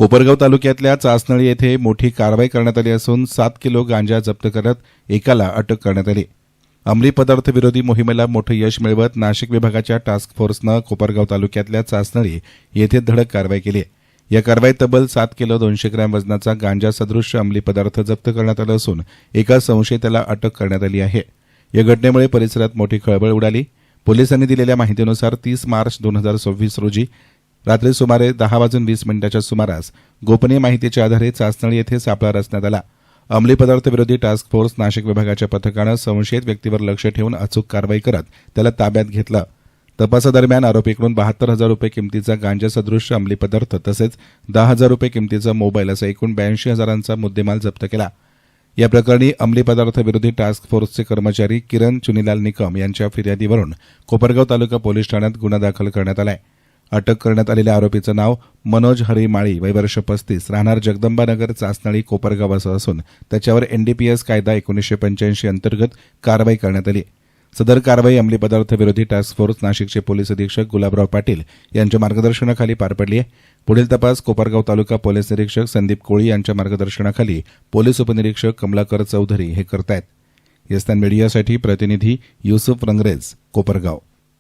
कोपरगाव तालुक्यातल्या चासनळी येथे मोठी कारवाई करण्यात आली असून 7 किलो गांजा जप्त करत एकाला अटक करण्यात आली। अंमली पदार्थ विरोधी मोहिमेला मोठं यश मिळवत नाशिक विभागाच्या टास्क फोर्सनं कोपरगाव तालुक्यातल्या चासनळी येथे धडक कारवाई केली। या कारवाईत तब्बल 7 किलो 200 ग्रॅम वजनाचा गांजा सदृश्य अंमली पदार्थ जप्त करण्यात आला असून एका संशयिताला अटक करण्यात आली आहे। या घटनेमुळे परिसरात मोठी खळबळ उडाली। पोलिसांनी दिलेल्या माहितीनुसार 30 मार्च 2026 रोजी रात्री सुमारे 10:20 सुमारास गोपनीय माहितीच्या आधारे चासनळी येथे सापळा रचण्यात आला। अंमली पदार्थ विरोधी टास्क फोर्स नाशिक विभागाच्या पथकानं संशयित व्यक्तीवर लक्ष ठेवून अचूक कारवाई करत त्याला ताब्यात घेतलं। तपासादरम्यान आरोपीकडून 72,000 रुपये किमतीचा गांजा सदृश्य अंमली पदार्थ तसेच 10,000 रुपये किमतीचा मोबाईल असा एकूण 82,000चा मुद्देमाल जप्त केला। या प्रकरणी अंमली पदार्थ विरोधी टास्क फोर्सचे कर्मचारी किरण चुनीलाल निकम यांच्या फिर्यादीवरून कोपरगाव तालुका पोलीस ठाण्यात गुन्हा दाखल करण्यात आला आहे। अटक करण्यात आलेल्या आरोपीचं नाव मनोज हरी माळी, वय वर्ष 35, राहणार जगदंबानगर, चासनळी, कोपरगाव असं असून त्याच्यावर एनडीपीएस कायदा 1985 अंतर्गत कारवाई करण्यात आली। सदर कारवाई अंमली पदार्थ विरोधी टास्क फोर्स नाशिकचे पोलीस अधीक्षक गुलाबराव पाटील यांच्या मार्गदर्शनाखाली पार पडली आहे। पुढील तपास कोपरगाव तालुका पोलीस निरीक्षक संदीप कोळी यांच्या मार्गदर्शनाखाली पोलीस उपनिरीक्षक कमलाकर चौधरी हे करतायत। यस्तान मीडियासाठी प्रतिनिधी युसुफ रंगरेज, कोपरगाव।